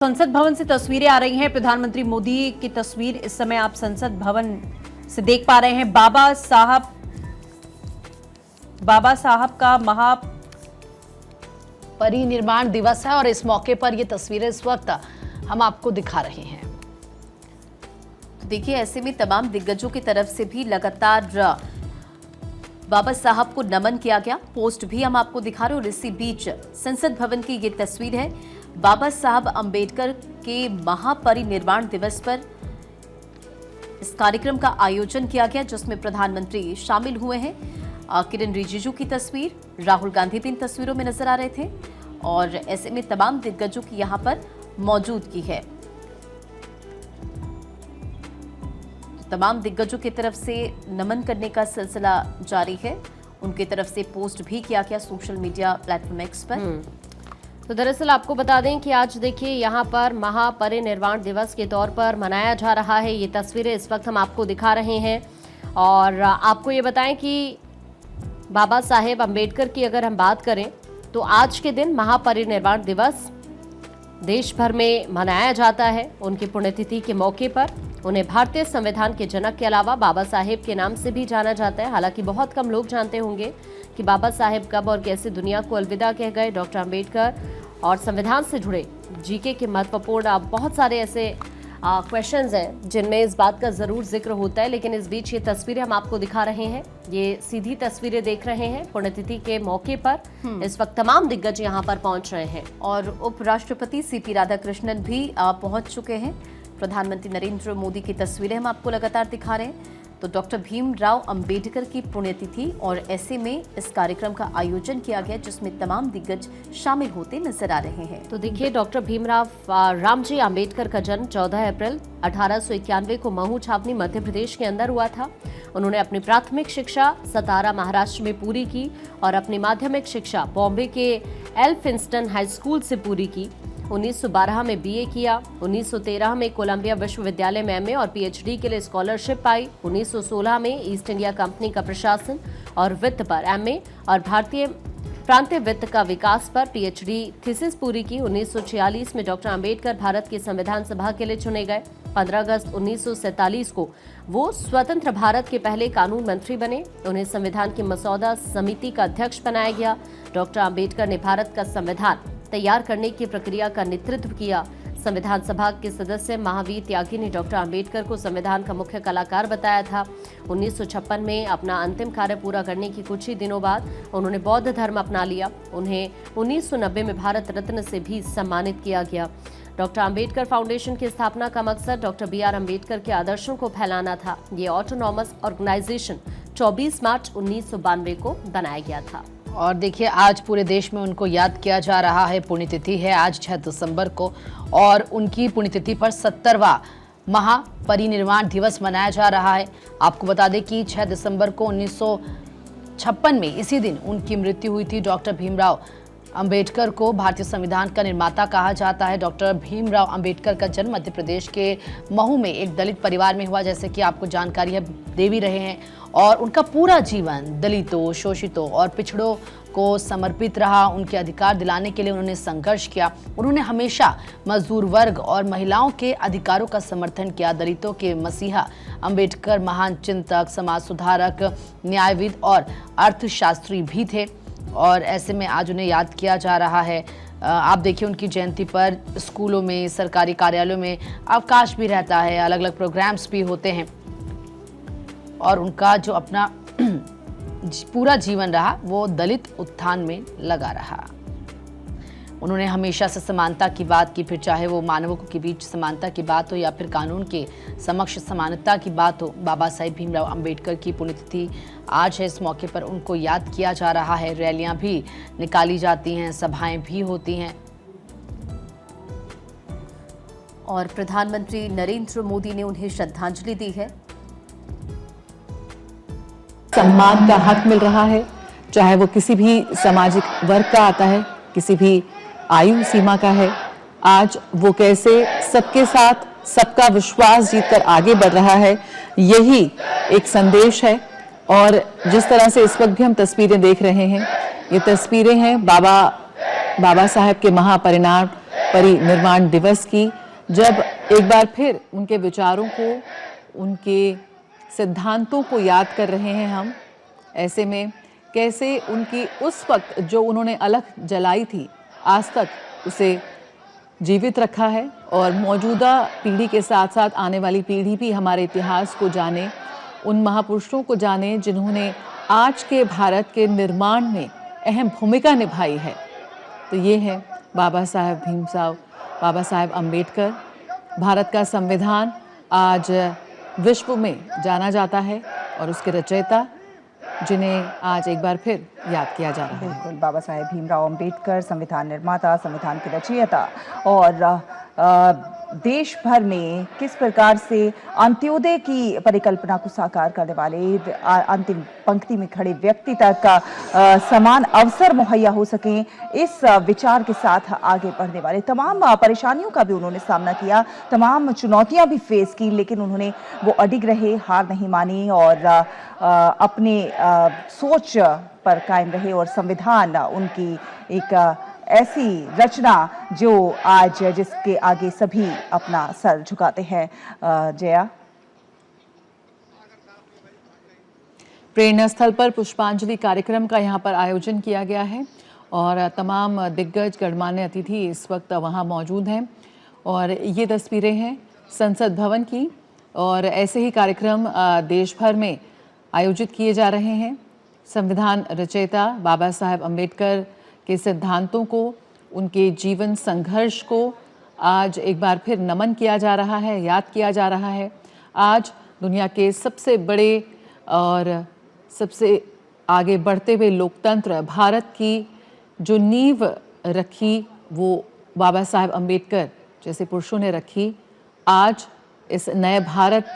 संसद भवन से तस्वीरें आ रही हैं। प्रधानमंत्री मोदी की तस्वीर इस समय आप संसद भवन से देख पा रहे हैं। बाबा साहब का महापरिनिर्वाण दिवस है और इस मौके पर ये तस्वीरें इस वक्त हम आपको दिखा रहे हैं। तो देखिए, ऐसे में तमाम दिग्गजों की तरफ से भी लगातार बाबा साहब को नमन किया गया। पोस्ट भी हम आपको दिखा रहे हैं और इसी बीच संसद भवन की ये तस्वीर है। बाबा साहब अंबेडकर के महापरिनिर्वाण दिवस पर इस कार्यक्रम का आयोजन किया गया, जिसमें प्रधानमंत्री शामिल हुए हैं। किरण रिजिजू की तस्वीर, राहुल गांधी भी इन तस्वीरों में नजर आ रहे थे और ऐसे में तमाम दिग्गजों की यहां पर मौजूदगी है। तमाम दिग्गजों की तरफ से नमन करने का सिलसिला जारी है। उनकी तरफ से पोस्ट भी किया गया सोशल मीडिया प्लेटफॉर्म एक्स पर। तो दरअसल आपको बता दें कि आज देखिए यहाँ पर महापरिनिर्वाण दिवस के तौर पर मनाया जा रहा है। ये तस्वीरें इस वक्त हम आपको दिखा रहे हैं और आपको ये बताएं कि बाबा साहेब अंबेडकर की अगर हम बात करें तो आज के दिन महापरिनिर्वाण दिवस देश भर में मनाया जाता है। उनकी पुण्यतिथि के मौके पर उन्हें भारतीय संविधान के जनक के अलावा बाबा साहेब के नाम से भी जाना जाता है। हालांकि बहुत कम लोग जानते होंगे कि बाबा साहेब कब और कैसे दुनिया को अलविदा कह गए। डॉक्टर अंबेडकर और संविधान से जुड़े जीके के महत्वपूर्ण बहुत सारे ऐसे क्वेश्चंस हैं जिनमें इस बात का जरूर जिक्र होता है। लेकिन इस बीच ये तस्वीरें हम आपको दिखा रहे हैं। ये सीधी तस्वीरें देख रहे हैं पुण्यतिथि के मौके पर। इस वक्त तमाम दिग्गज यहाँ पर पहुंच रहे हैं और उपराष्ट्रपति सीपी राधाकृष्णन भी पहुंच चुके हैं। प्रधानमंत्री नरेंद्र मोदी की तस्वीरें हम आपको लगातार दिखा रहे हैं। तो डॉक्टर भीमराव अंबेडकर की पुण्यतिथि और ऐसे में इस कार्यक्रम का आयोजन किया गया, जिसमें तमाम दिग्गज शामिल होते नजर आ रहे हैं। तो देखिए, डॉक्टर भीमराव रामजी अंबेडकर का जन्म 14 अप्रैल 1891 को महू छावनी मध्य प्रदेश के अंदर हुआ था। उन्होंने अपनी प्राथमिक शिक्षा सतारा महाराष्ट्र में पूरी की और अपनी माध्यमिक शिक्षा बॉम्बे के एल्फिंस्टन हाई स्कूल से पूरी की। 1912 में बीए किया। 1913 में कोलंबिया विश्वविद्यालय में एमए और पीएचडी के लिए स्कॉलरशिप पाई। 1916 में ईस्ट इंडिया कंपनी का प्रशासन और वित्त पर एमए और भारतीय प्रांतीय वित्त का विकास पर पीएचडी थीसिस पूरी की। 1946 में डॉक्टर अंबेडकर भारत की संविधान सभा के लिए चुने गए। 15 अगस्त 1947 को वो स्वतंत्र भारत के पहले कानून मंत्री बने। उन्हें संविधान की मसौदा समिति का अध्यक्ष बनाया गया। डॉक्टर अंबेडकर ने भारत का संविधान तैयार करने की प्रक्रिया का नेतृत्व किया। संविधान सभा के सदस्य महावीर त्यागी ने डॉक्टर अंबेडकर को संविधान का मुख्य कलाकार बताया था। 1956 में अपना अंतिम कार्य पूरा करने की कुछ ही दिनों बाद उन्होंने बौद्ध धर्म अपना लिया। उन्हें 1990 में भारत रत्न से भी सम्मानित किया गया। डॉक्टर अंबेडकर फाउंडेशन की स्थापना का मकसद डॉक्टर BR अंबेडकर के आदर्शों को फैलाना था। ये ऑटोनॉमस ऑर्गेनाइजेशन 24 मार्च 1992 को बनाया गया था। और देखिए, आज पूरे देश में उनको याद किया जा रहा है। पुण्यतिथि है आज 6 दिसंबर को और उनकी पुण्यतिथि पर 70वां महापरिनिर्वाण दिवस मनाया जा रहा है। आपको बता दें कि 6 दिसंबर को 1956 में इसी दिन उनकी मृत्यु हुई थी। डॉक्टर भीमराव अंबेडकर को भारतीय संविधान का निर्माता कहा जाता है। डॉक्टर भीमराव अंबेडकर का जन्म मध्य प्रदेश के महू में एक दलित परिवार में हुआ, जैसे कि आपको जानकारी है, दे भी रहे हैं। और उनका पूरा जीवन दलितों, शोषितों और पिछड़ों को समर्पित रहा। उनके अधिकार दिलाने के लिए उन्होंने संघर्ष किया। उन्होंने हमेशा मजदूर वर्ग और महिलाओं के अधिकारों का समर्थन किया। दलितों के मसीहा अंबेडकर महान चिंतक, समाज सुधारक, न्यायविद और अर्थशास्त्री भी थे और ऐसे में आज उन्हें याद किया जा रहा है। आप देखिए, उनकी जयंती पर स्कूलों में, सरकारी कार्यालयों में अवकाश भी रहता है, अलग अलग प्रोग्राम्स भी होते हैं और उनका जो अपना पूरा जीवन रहा वो दलित उत्थान में लगा रहा। उन्होंने हमेशा से समानता की बात की, फिर चाहे वो मानवों के बीच समानता की बात हो या फिर कानून के समक्ष समानता की बात हो। बाबा साहेब भीमराव अंबेडकर की पुण्यतिथि आज है। इस मौके पर उनको याद किया जा रहा है। रैलियां भी निकाली जाती हैं, सभाएं भी होती हैं। और प्रधानमंत्री नरेंद्र मोदी ने उन्हें श्रद्धांजलि दी है। सम्मान का हक मिल रहा है, चाहे वो किसी भी सामाजिक वर्ग का आता है, किसी भी आयु सीमा का है। आज वो कैसे सबके साथ सबका विश्वास जीतकर आगे बढ़ रहा है, यही एक संदेश है। और जिस तरह से इस वक्त भी हम तस्वीरें देख रहे हैं, ये तस्वीरें हैं बाबा साहेब के परिनिर्वाण दिवस की, जब एक बार फिर उनके विचारों को, उनके सिद्धांतों को याद कर रहे हैं हम। ऐसे में कैसे उनकी उस वक्त जो उन्होंने अलख जलाई थी, आज तक उसे जीवित रखा है और मौजूदा पीढ़ी के साथ साथ आने वाली पीढ़ी भी हमारे इतिहास को जाने, उन महापुरुषों को जाने जिन्होंने आज के भारत के निर्माण में अहम भूमिका निभाई है। तो ये है बाबा साहेब भीमराव, बाबा साहेब अम्बेडकर। भारत का संविधान आज विश्व में जाना जाता है और उसके रचयिता जिन्हें आज एक बार फिर याद किया जा रहा है। बिल्कुल, बाबा साहेब भीमराव अंबेडकर, संविधान निर्माता, संविधान के रचयिता, और देश भर में किस प्रकार से अंत्योदय की परिकल्पना को साकार करने वाले, अंतिम पंक्ति में खड़े व्यक्ति तक समान अवसर मुहैया हो सके, इस विचार के साथ आगे बढ़ने वाले, तमाम परेशानियों का भी उन्होंने सामना किया, तमाम चुनौतियां भी फेस की, लेकिन उन्होंने वो अडिग रहे, हार नहीं मानी और अपने सोच पर कायम रहे और संविधान उनकी एक ऐसी रचना जो आज जिसके आगे सभी अपना सर झुकाते हैं। जया, प्रेरणा स्थल पर पुष्पांजलि कार्यक्रम का यहाँ पर आयोजन किया गया है और तमाम दिग्गज गणमान्य अतिथि इस वक्त वहाँ मौजूद हैं और ये तस्वीरें हैं संसद भवन की और ऐसे ही कार्यक्रम देश भर में आयोजित किए जा रहे हैं। संविधान रचयिता बाबा साहेब अम्बेडकर के सिद्धांतों को, उनके जीवन संघर्ष को आज एक बार फिर नमन किया जा रहा है, याद किया जा रहा है। आज दुनिया के सबसे बड़े और सबसे आगे बढ़ते हुए लोकतंत्र भारत की जो नींव रखी वो बाबा साहेब अम्बेडकर जैसे पुरुषों ने रखी। आज इस नए भारत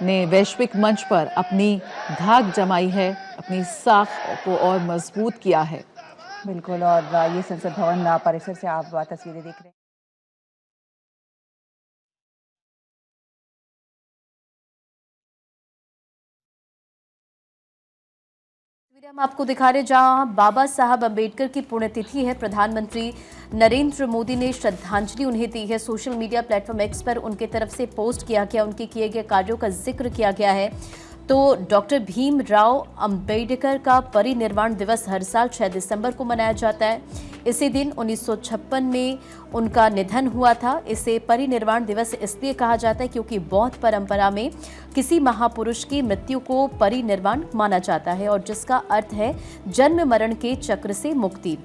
ने वैश्विक मंच पर अपनी धाक जमाई है, अपनी साख को और मजबूत किया है। बिल्कुल, और ये संसद भवन परिसर से आप तस्वीरें देख रहे हैं। हम आपको दिखा रहे जहां बाबा साहब अम्बेडकर की पुण्यतिथि है। प्रधानमंत्री नरेंद्र मोदी ने श्रद्धांजलि उन्हें दी है। सोशल मीडिया प्लेटफॉर्म एक्स पर उनके तरफ से पोस्ट किया गया, उनके किए गए कार्यों का जिक्र किया गया है। तो डॉक्टर भीमराव अंबेडकर का परिनिर्वाण दिवस हर साल 6 दिसंबर को मनाया जाता है। इसी दिन 1956 में उनका निधन हुआ था। इसे परिनिर्वाण दिवस इसलिए कहा जाता है क्योंकि बौद्ध परंपरा में किसी महापुरुष की मृत्यु को परिनिर्वाण माना जाता है और जिसका अर्थ है जन्म मरण के चक्र से मुक्ति।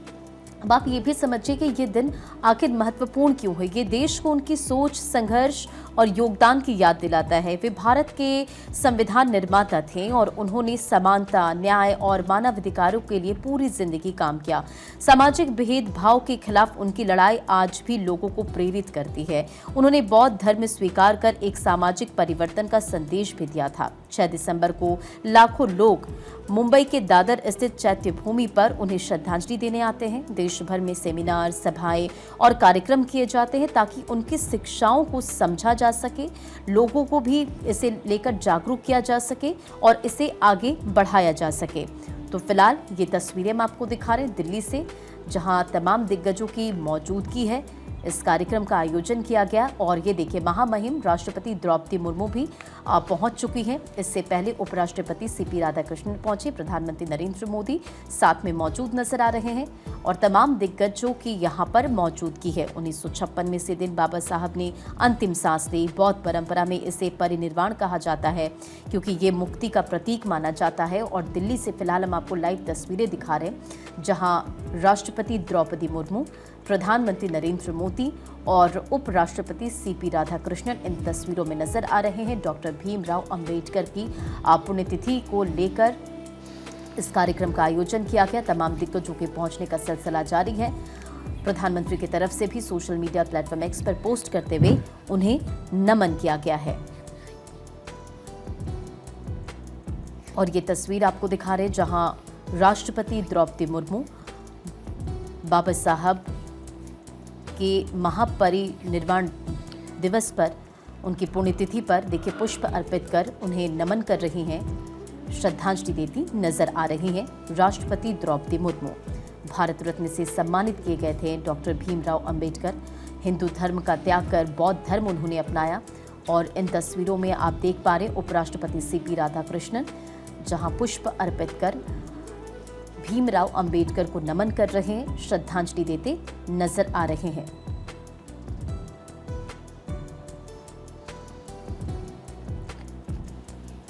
अब आप ये भी समझिए कि ये दिन आखिर महत्वपूर्ण क्यों है। ये देश को उनकी सोच, संघर्ष और योगदान की याद दिलाता है। वे भारत के संविधान निर्माता थे और उन्होंने समानता, न्याय और मानवाधिकारों के लिए पूरी जिंदगी काम किया। सामाजिक भेदभाव के खिलाफ उनकी लड़ाई आज भी लोगों को प्रेरित करती है। उन्होंने बौद्ध धर्म स्वीकार कर एक सामाजिक परिवर्तन का संदेश भी दिया था। 6 दिसंबर को लाखों लोग मुंबई के दादर स्थित चैत्य भूमि पर उन्हें श्रद्धांजलि देने आते हैं। देश भर में सेमिनार, सभाएं और कार्यक्रम किए जाते हैं ताकि उनकी शिक्षाओं को समझा जा सके, लोगों को भी इसे लेकर जागरूक किया जा सके और इसे आगे बढ़ाया जा सके। तो फिलहाल ये तस्वीरें हम आपको दिखा रहे हैं दिल्ली से, जहां तमाम दिग्गजों की मौजूदगी है। इस कार्यक्रम का आयोजन किया गया और ये देखिए महामहिम राष्ट्रपति द्रौपदी मुर्मू भी पहुंच चुकी हैं। इससे पहले उपराष्ट्रपति सीपी राधाकृष्णन पहुंचे, प्रधानमंत्री नरेंद्र मोदी साथ में मौजूद नजर आ रहे हैं और तमाम दिग्गजों की यहां पर मौजूदगी है। 1956 में से दिन बाबा साहब ने अंतिम सांस ली। बौद्ध परंपरा में इसे परिनिर्वाण कहा जाता है क्योंकि ये मुक्ति का प्रतीक माना जाता है। और दिल्ली से फिलहाल हम आपको लाइव तस्वीरें दिखा रहे हैं जहां राष्ट्रपति द्रौपदी मुर्मू, प्रधानमंत्री नरेंद्र मोदी और उपराष्ट्रपति सीपी राधाकृष्णन इन तस्वीरों में नजर आ रहे हैं। डॉक्टर भीमराव अंबेडकर की पुण्यतिथि को लेकर इस कार्यक्रम का आयोजन किया गया। तमाम दिग्गजों के पहुंचने का सिलसिला जारी है। प्रधानमंत्री की तरफ से भी सोशल मीडिया प्लेटफॉर्म एक्स पर पोस्ट करते हुए उन्हें नमन किया गया है। और ये तस्वीर आपको दिखा रहे जहां राष्ट्रपति द्रौपदी मुर्मू बाबा साहब के महापरिनिर्वाण दिवस पर, उनकी पुण्यतिथि पर देखिए पुष्प अर्पित कर उन्हें नमन कर रही हैं, श्रद्धांजलि देती नजर आ रही हैं राष्ट्रपति द्रौपदी मुर्मू। भारत रत्न से सम्मानित किए गए थे डॉक्टर भीमराव अंबेडकर। हिंदू धर्म का त्याग कर बौद्ध धर्म उन्होंने अपनाया और इन तस्वीरों में आप देख पा रहे उपराष्ट्रपति सीपी राधाकृष्णन जहां पुष्प अर्पित कर भीमराव अंबेडकर को नमन कर रहे हैं, श्रद्धांजलि देते नजर आ रहे हैं।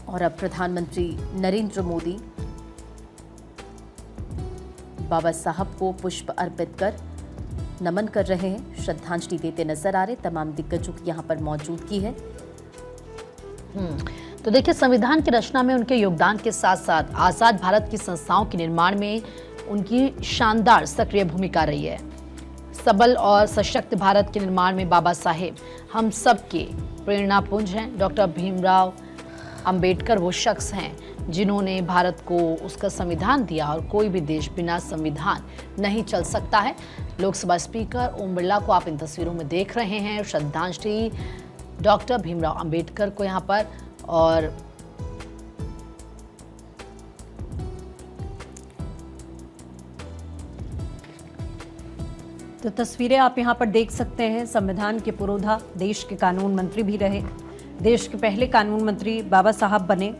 और अब प्रधानमंत्री नरेंद्र मोदी बाबा साहब को पुष्प अर्पित कर नमन कर रहे हैं, श्रद्धांजलि देते नजर आ रहे। तमाम दिग्गजों की यहां पर मौजूदगी है। तो देखिए, संविधान की रचना में उनके योगदान के साथ साथ आजाद भारत की संस्थाओं के निर्माण में उनकी शानदार सक्रिय भूमिका रही है। सबल और सशक्त भारत के निर्माण में बाबा साहेब हम सबके प्रेरणा पुंज हैं। डॉक्टर भीमराव अंबेडकर वो शख्स हैं जिन्होंने भारत को उसका संविधान दिया और कोई भी देश बिना संविधान नहीं चल सकता है। लोकसभा स्पीकर ओम बिरला को आप इन तस्वीरों में देख रहे हैं, श्रद्धांजलि डॉक्टर भीमराव अंबेडकर को यहाँ पर। और तो तस्वीरें आप यहाँ पर देख सकते हैं। संविधान के पुरोधा, देश के कानून मंत्री भी रहे, देश के पहले कानून मंत्री बाबा साहब बने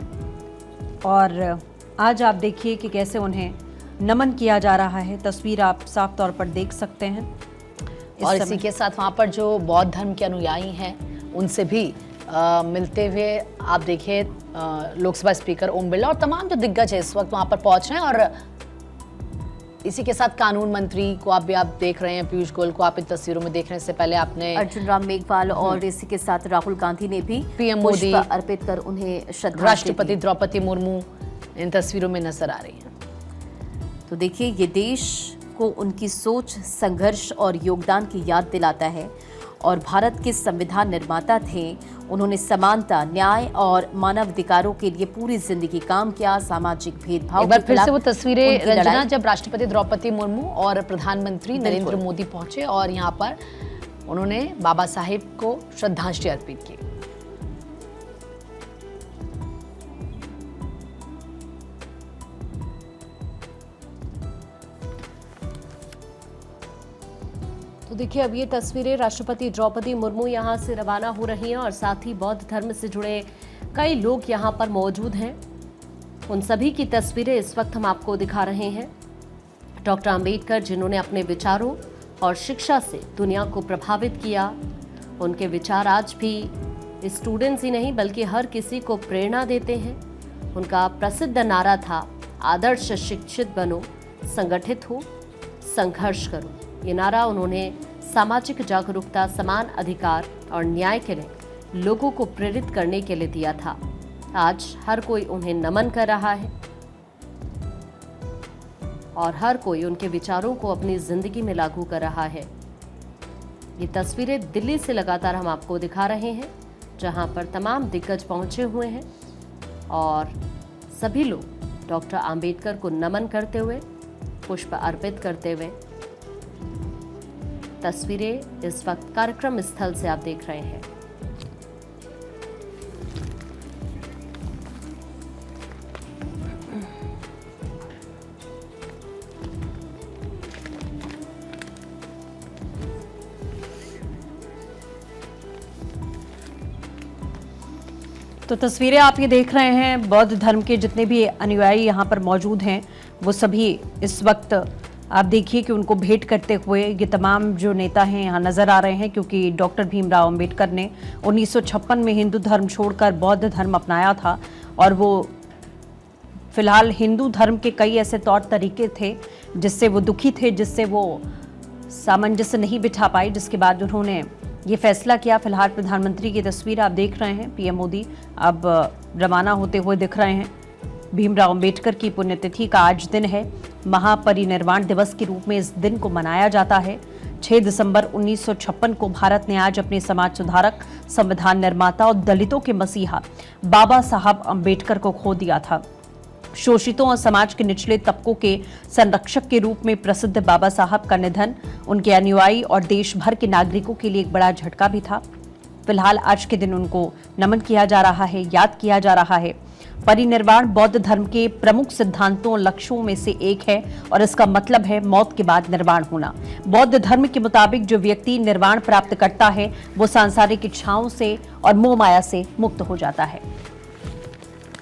और आज आप देखिए कि कैसे उन्हें नमन किया जा रहा है। तस्वीर आप साफ तौर पर देख सकते हैं। और इसी के साथ वहाँ पर जो बौद्ध धर्म के अनुयायी हैं उनसे भी मिलते हुए आप देखिए लोकसभा स्पीकर ओम बिरला और तमाम जो दिग्गज है इस वक्त वहाँ पर पहुँच रहे हैं। और इसी के साथ कानून मंत्री को आप देख रहे हैं, पीयूष गोयल को आप इन तस्वीरों में देख रहे हैं। इससे पहले आपने अर्जुन राम मेघवाल और इसी के साथ राहुल गांधी ने भी पीएम मोदी पुष्प अर्पित कर उन्हें श्रद्धांजलि राष्ट्रपति द्रौपदी मुर्मू इन तस्वीरों में नजर आ रही हैं। तो देखिए, ये देश को उनकी सोच, संघर्ष और योगदान की याद दिलाता है। और भारत के संविधान निर्माता थे। उन्होंने समानता, न्याय और मानवाधिकारों के लिए पूरी जिंदगी काम किया। सामाजिक भेदभाव एक बार के फिर से खिलाफ वो तस्वीरें उनकी रंजना, लड़ाई। जब राष्ट्रपति द्रौपदी मुर्मू और प्रधानमंत्री नरेंद्र मोदी पहुंचे और यहाँ पर उन्होंने बाबा साहेब को श्रद्धांजलि अर्पित की। तो देखिए, अब ये तस्वीरें राष्ट्रपति द्रौपदी मुर्मू यहाँ से रवाना हो रही हैं और साथ ही बौद्ध धर्म से जुड़े कई लोग यहाँ पर मौजूद हैं। उन सभी की तस्वीरें इस वक्त हम आपको दिखा रहे हैं। डॉक्टर अंबेडकर, जिन्होंने अपने विचारों और शिक्षा से दुनिया को प्रभावित किया, उनके विचार आज भी स्टूडेंट्स ही नहीं बल्कि हर किसी को प्रेरणा देते हैं। उनका प्रसिद्ध नारा था, आदर्श शिक्षित बनो, संगठित हो, संघर्ष करो। ये नारा उन्होंने सामाजिक जागरूकता, समान अधिकार और न्याय के लिए लोगों को प्रेरित करने के लिए दिया था। आज हर कोई उन्हें नमन कर रहा है और हर कोई उनके विचारों को अपनी जिंदगी में लागू कर रहा है। ये तस्वीरें दिल्ली से लगातार हम आपको दिखा रहे हैं, जहां पर तमाम दिग्गज पहुंचे हुए हैं और सभी लोग डॉक्टर अंबेडकर को नमन करते हुए, पुष्प अर्पित करते हुए। तस्वीरें इस वक्त कार्यक्रम स्थल से आप देख रहे हैं। तो तस्वीरें आप ये देख रहे हैं, बौद्ध धर्म के जितने भी अनुयायी यहाँ पर मौजूद हैं वो सभी इस वक्त आप देखिए कि उनको भेंट करते हुए ये तमाम जो नेता हैं यहाँ नजर आ रहे हैं, क्योंकि डॉक्टर भीमराव अंबेडकर ने 1956 में हिंदू धर्म छोड़कर बौद्ध धर्म अपनाया था और वो फिलहाल हिंदू धर्म के कई ऐसे तौर तरीके थे जिससे वो दुखी थे, जिससे वो सामंजस्य नहीं बिठा पाए, जिसके बाद उन्होंने ये फैसला किया। फिलहाल प्रधानमंत्री की तस्वीर आप देख रहे हैं, पीएम मोदी अब रवाना होते हुए दिख रहे हैं। भीमराव अंबेडकर की पुण्यतिथि का आज दिन है। महापरिनिर्वाण दिवस के रूप में इस दिन को मनाया जाता है। 6 दिसंबर 1956 को भारत ने आज अपने समाज सुधारक, संविधान निर्माता और दलितों के मसीहा बाबा साहब अंबेडकर को खो दिया था। शोषितों और समाज के निचले तबकों के संरक्षक के रूप में प्रसिद्ध बाबा साहब का निधन उनके अनुयायी और देश भर के नागरिकों के लिए एक बड़ा झटका भी था। फिलहाल आज के दिन उनको नमन किया जा रहा है, याद किया जा रहा है। परिनिर्वाण बौद्ध धर्म के प्रमुख सिद्धांतों और लक्ष्यों में से एक है और इसका मतलब है मौत के बाद निर्वाण होना। बौद्ध धर्म के मुताबिक जो व्यक्ति निर्वाण प्राप्त करता है वो सांसारिक इच्छाओं से और मोह माया से मुक्त हो जाता है।